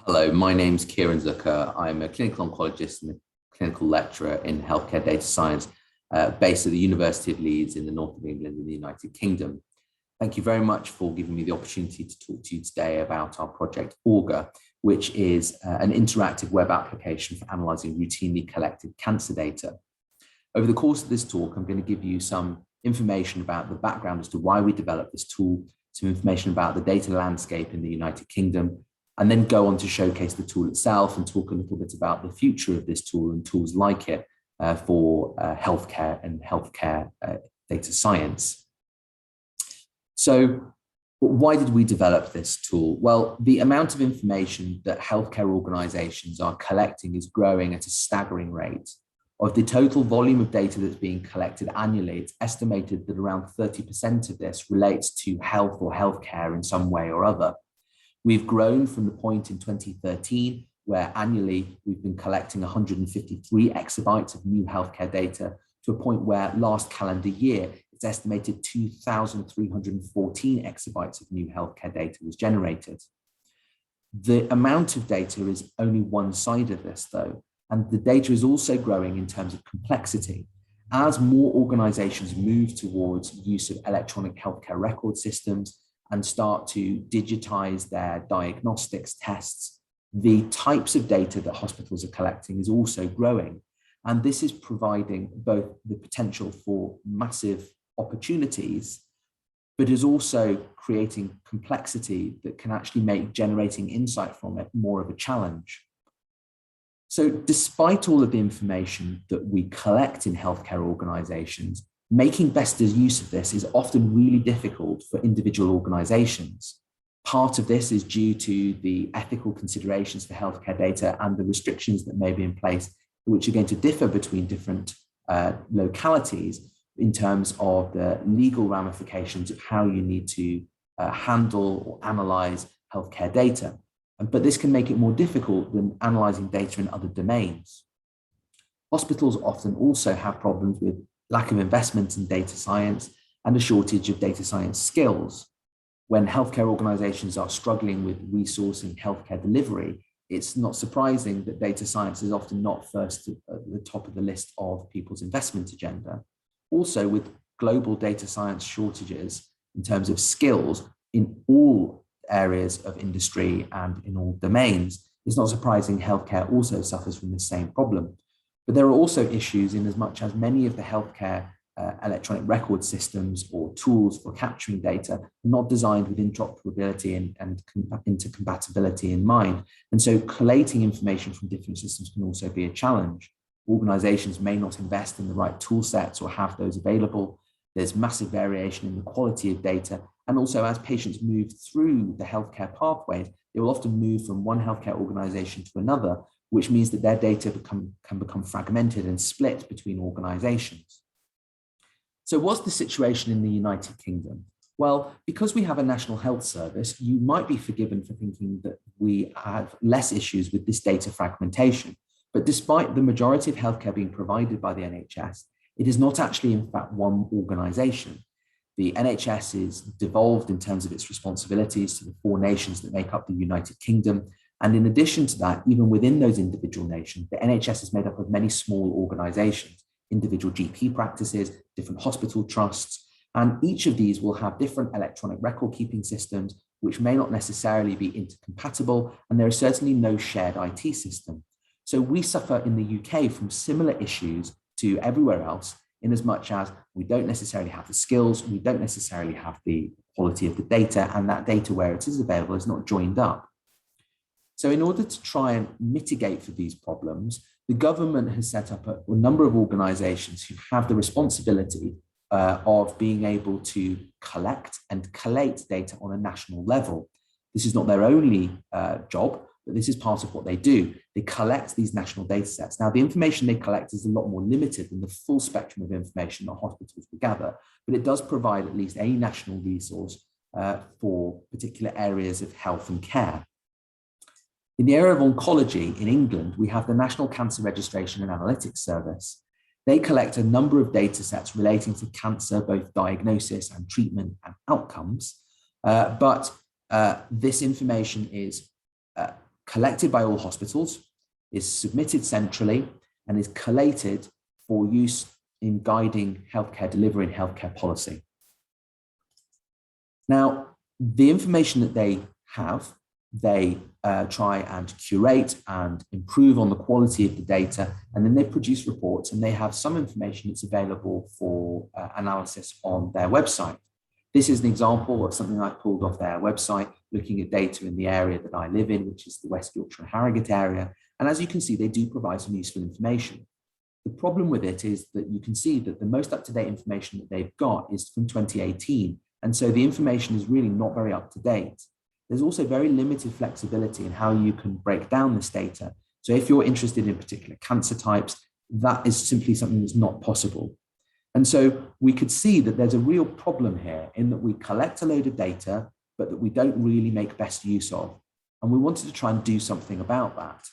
Hello, my name's Kieran Zucker. I'm a clinical oncologist and a clinical lecturer in healthcare data science based at the University of Leeds in the north of England in the United Kingdom. Thank you very much for giving me the opportunity to talk to you today about our project Augur, which is an interactive web application for analysing routinely collected cancer data. Over the course of this talk, I'm going to give you some information about the background as to why we developed this tool, some information about the data landscape in the United Kingdom, and then go on to showcase the tool itself and talk a little bit about the future of this tool and tools like it for healthcare and healthcare data science. So why did we develop this tool? Well, the amount of information that healthcare organizations are collecting is growing at a staggering rate. Of the total volume of data that's being collected annually, it's estimated that around 30% of this relates to health or healthcare in some way or other. We've grown from the point in 2013 where annually we've been collecting 153 exabytes of new healthcare data to a point where last calendar year, it's estimated 2,314 exabytes of new healthcare data was generated. The amount of data is only one side of this though, and the data is also growing in terms of complexity. As more organizations move towards use of electronic healthcare record systems and start to digitize their diagnostics tests, the types of data that hospitals are collecting is also growing. And this is providing both the potential for massive opportunities, but is also creating complexity that can actually make generating insight from it more of a challenge. So despite all of the information that we collect in healthcare organizations, making best use of this is often really difficult for individual organizations. Part of this is due to the ethical considerations for healthcare data and the restrictions that may be in place, which are going to differ between different localities in terms of the legal ramifications of how you need to handle or analyze healthcare data. But this can make it more difficult than analyzing data in other domains. Hospitals often also have problems with lack of investment in data science and a shortage of data science skills. When healthcare organizations are struggling with resourcing healthcare delivery, it's not surprising that data science is often not first at the top of the list of people's investment agenda. Also, with global data science shortages in terms of skills in all areas of industry and in all domains, it's not surprising healthcare also suffers from the same problem. But there are also issues in as much as many of the healthcare electronic record systems or tools for capturing data are not designed with interoperability and intercompatibility in mind. And so collating information from different systems can also be a challenge. Organizations may not invest in the right tool sets or have those available. There's massive variation in the quality of data. And also as patients move through the healthcare pathways, they will often move from one healthcare organization to another, which means that their data can become fragmented and split between organizations. So what's the situation in the United Kingdom? Well, because we have a national health service, you might be forgiven for thinking that we have less issues with this data fragmentation. But despite the majority of healthcare being provided by the NHS, it is not actually in fact one organization. The NHS is devolved in terms of its responsibilities to the 4 nations that make up the United Kingdom. And in addition to that, even within those individual nations, the NHS is made up of many small organizations, individual GP practices, different hospital trusts, and each of these will have different electronic record keeping systems, which may not necessarily be intercompatible, and there is certainly no shared IT system. So we suffer in the UK from similar issues to everywhere else, in as much as we don't necessarily have the skills, we don't necessarily have the quality of the data, and that data where it is available is not joined up. So in order to try and mitigate for these problems, the government has set up a number of organizations who have the responsibility of being able to collect and collate data on a national level. This is not their only job, but this is part of what they do. They collect these national data sets. Now, the information they collect is a lot more limited than the full spectrum of information that hospitals will gather, but it does provide at least a national resource for particular areas of health and care. In the area of oncology in England, we have the National Cancer Registration and Analytics Service. They collect a number of data sets relating to cancer, both diagnosis and treatment and outcomes. But this information is collected by all hospitals, is submitted centrally, and is collated for use in guiding healthcare delivery and healthcare policy. Now, the information that they have, they try and curate and improve on the quality of the data, and then they produce reports, and they have some information that's available for analysis on their website. This is an example of something I pulled off their website, looking at data in the area that I live in, which is the West Yorkshire and Harrogate area. And as you can see, they do provide some useful information. The problem with it is that you can see that the most up-to-date information that they've got is from 2018. And so the information is really not very up to date. There's also very limited flexibility in how you can break down this data. So if you're interested in particular cancer types, that is simply something that's not possible. And so we could see that there's a real problem here in that we collect a load of data, but that we don't really make best use of. And we wanted to try and do something about that.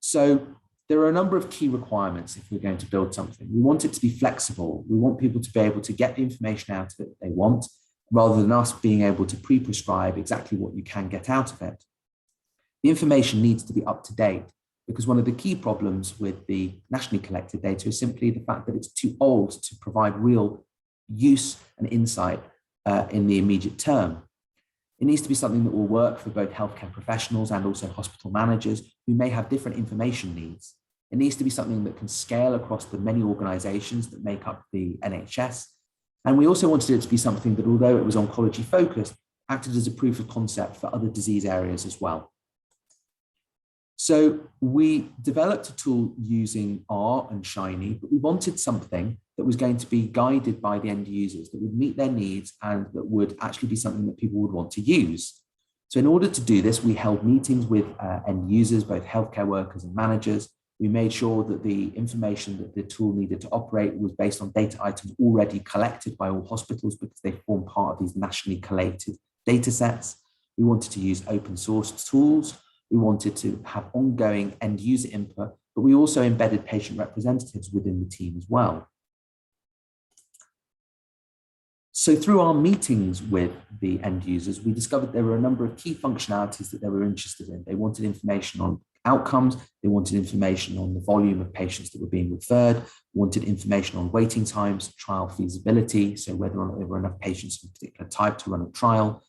So there are a number of key requirements if we're going to build something. We want it to be flexible. We want people to be able to get the information out of it that they want, rather than us being able to pre-prescribe exactly what you can get out of it. The information needs to be up to date, because one of the key problems with the nationally collected data is simply the fact that it's too old to provide real use and insight in the immediate term. It needs to be something that will work for both healthcare professionals and also hospital managers who may have different information needs. It needs to be something that can scale across the many organizations that make up the NHS. And we also wanted it to be something that, although it was oncology focused, acted as a proof of concept for other disease areas as well. So we developed a tool using R and Shiny, but we wanted something that was going to be guided by the end users, that would meet their needs and that would actually be something that people would want to use. So in order to do this, we held meetings with end users, both healthcare workers and managers. We made sure that the information that the tool needed to operate was based on data items already collected by all hospitals, because they form part of these nationally collated data sets. We wanted to use open source tools. We wanted to have ongoing end user input, but we also embedded patient representatives within the team as well. So through our meetings with the end users, we discovered there were a number of key functionalities that they were interested in. They wanted information on outcomes, they wanted information on the volume of patients that were being referred, wanted information on waiting times, trial feasibility, so whether or not there were enough patients of a particular type to run a trial.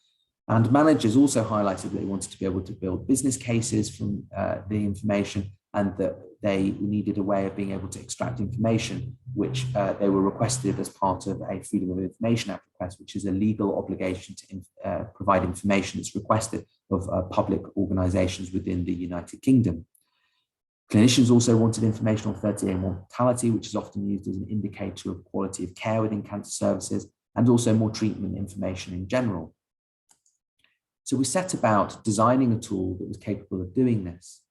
And managers also highlighted that they wanted to be able to build business cases from the information, and that they needed a way of being able to extract information, which they were requested as part of a Freedom of Information Act request, which is a legal obligation to provide information that's requested of public organizations within the United Kingdom. Clinicians also wanted information on 30-day mortality, which is often used as an indicator of quality of care within cancer services, and also more treatment information in general. So we set about designing a tool that was capable of doing this.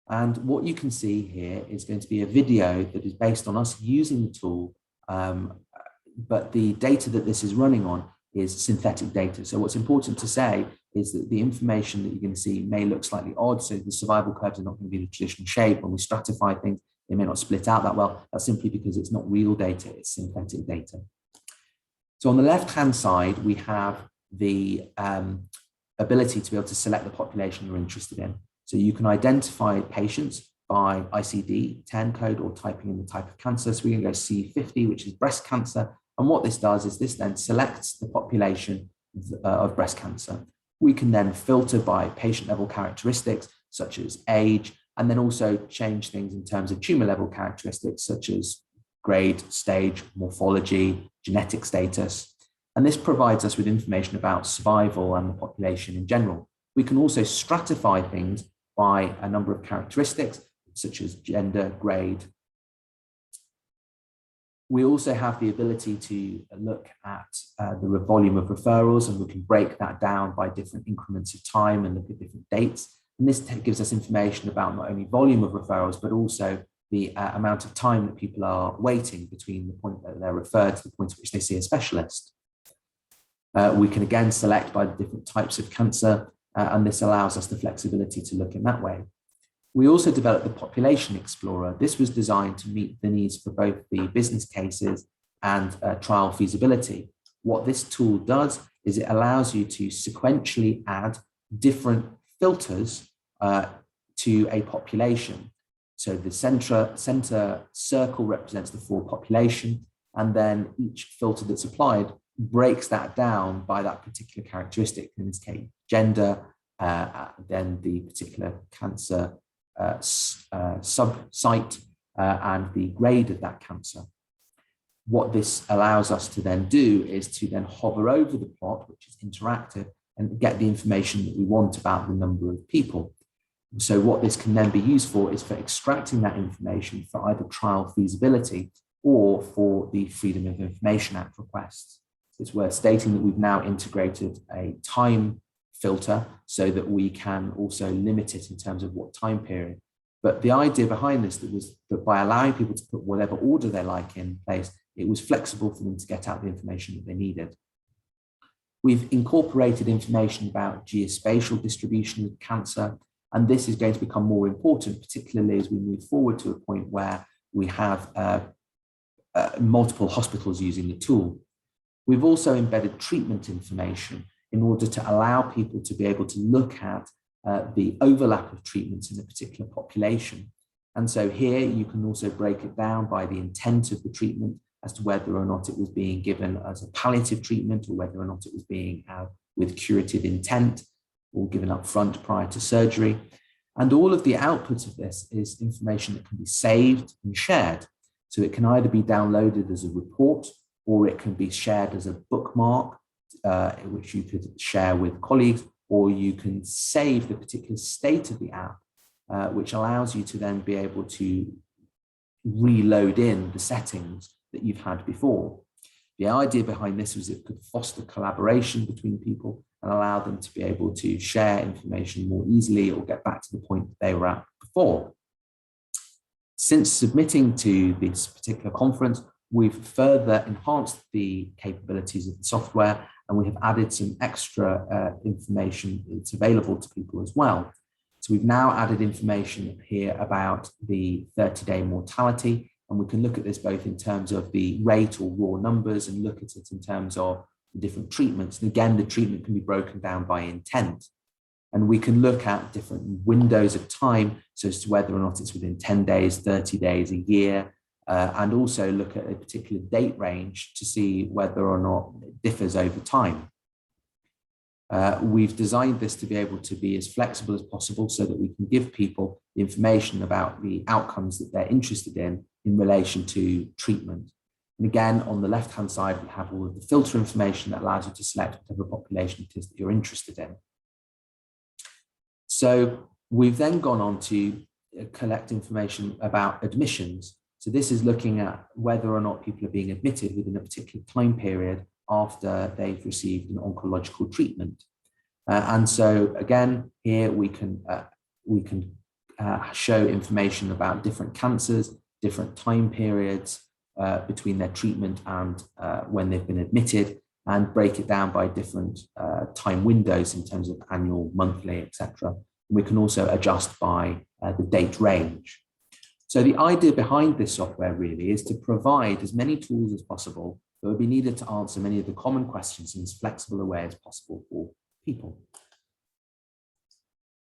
And what you can see here is going to be a video that is based on us using the tool, but the data that this is running on is synthetic data. So what's important to say is that the information that you're going to see may look slightly odd. So the survival curves are not going to be the traditional shape. When we stratify things, they may not split out that well. That's simply because it's not real data, it's synthetic data. So on the left-hand side, we have the ability to be able to select the population you're interested in. So you can identify patients by ICD-10 code or typing in the type of cancer. So we can go C50, which is breast cancer. And what this does is this then selects the population of breast cancer. We can then filter by patient level characteristics, such as age, and then also change things in terms of tumor level characteristics, such as grade, stage, morphology, genetic status. And this provides us with information about survival and the population in general. We can also stratify things by a number of characteristics, such as gender, grade. We also have the ability to look at the volume of referrals, and we can break that down by different increments of time and look at different dates. And this gives us information about not only volume of referrals, but also the amount of time that people are waiting between the point that they're referred to the point at which they see a specialist. We can again select by the different types of cancer, and this allows us the flexibility to look in that way. We also developed the Population Explorer. This was designed to meet the needs for both the business cases and trial feasibility. What this tool does is it allows you to sequentially add different filters to a population. So the center circle represents the full population, and then each filter that's applied breaks that down by that particular characteristic, in this case, gender, then the particular cancer site, and the grade of that cancer. What this allows us to then do is to then hover over the plot, which is interactive, and get the information that we want about the number of people. So what this can then be used for is for extracting that information for either trial feasibility or for the Freedom of Information Act requests. It's worth stating that we've now integrated a time filter so that we can also limit it in terms of what time period. But the idea behind this was that by allowing people to put whatever order they like in place, it was flexible for them to get out the information that they needed. We've incorporated information about geospatial distribution of cancer, and this is going to become more important, particularly as we move forward to a point where we have multiple hospitals using the tool. We've also embedded treatment information in order to allow people to be able to look at the overlap of treatments in a particular population. And so here you can also break it down by the intent of the treatment as to whether or not it was being given as a palliative treatment or whether or not it was being with curative intent or given up front prior to surgery. And all of the outputs of this is information that can be saved and shared. So it can either be downloaded as a report or it can be shared as a bookmark, which you could share with colleagues, or you can save the particular state of the app, which allows you to then be able to reload in the settings that you've had before. The idea behind this was it could foster collaboration between people and allow them to be able to share information more easily or get back to the point that they were at before. Since submitting to this particular conference, we've further enhanced the capabilities of the software, and we have added some extra information that's available to people as well. So we've now added information here about the 30-day mortality, and we can look at this both in terms of the rate or raw numbers and look at it in terms of the different treatments. And again, the treatment can be broken down by intent. And we can look at different windows of time, so as to whether or not it's within 10 days, 30 days, a year, and also look at a particular date range to see whether or not it differs over time. We've designed this to be able to be as flexible as possible so that we can give people the information about the outcomes that they're interested in relation to treatment. And again, on the left-hand side, we have all of the filter information that allows you to select whatever population it is that you're interested in. So we've then gone on to collect information about admissions. So this is looking at whether or not people are being admitted within a particular time period after they've received an oncological treatment. And so again, here we can show information about different cancers, different time periods between their treatment and when they've been admitted, and break it down by different time windows in terms of annual, monthly, etc. We can also adjust by the date range. So the idea behind this software really is to provide as many tools as possible that would be needed to answer many of the common questions in as flexible a way as possible for people.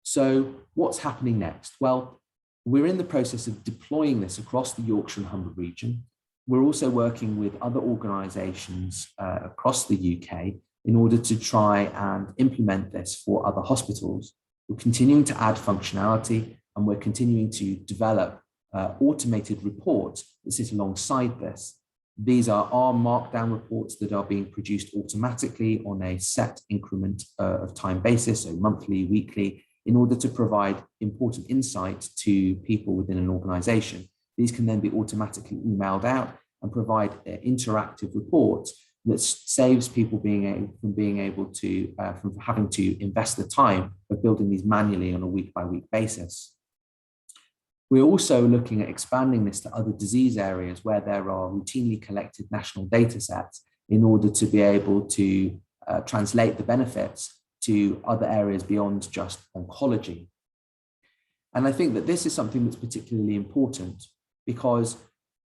So what's happening next? Well, we're in the process of deploying this across the Yorkshire and Humber region. We're also working with other organisations across the UK in order to try and implement this for other hospitals. We're continuing to add functionality, and we're continuing to develop automated reports that sit alongside this. These are our markdown reports that are being produced automatically on a set increment of time basis, so monthly, weekly, in order to provide important insight to people within an organisation. These can then be automatically emailed out and provide interactive reports that saves people from having to invest the time of building these manually on a week-by-week basis. We're also looking at expanding this to other disease areas where there are routinely collected national data sets in order to be able to translate the benefits to other areas beyond just oncology. And I think that this is something that's particularly important because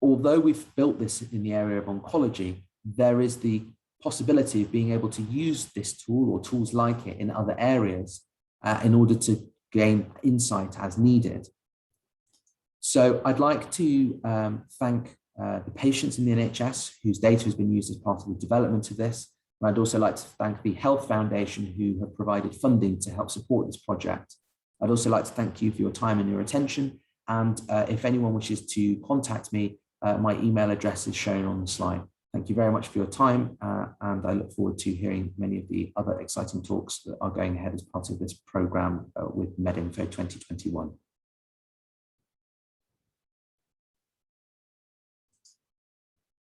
although we've built this in the area of oncology, there is the possibility of being able to use this tool or tools like it in other areas in order to gain insight as needed. So I'd like to thank the patients in the NHS whose data has been used as part of the development of this. And I'd also like to thank the Health Foundation who have provided funding to help support this project. I'd also like to thank you for your time and your attention. And if anyone wishes to contact me, my email address is shown on the slide. Thank you very much for your time. And I look forward to hearing many of the other exciting talks that are going ahead as part of this program with MedInfo 2021.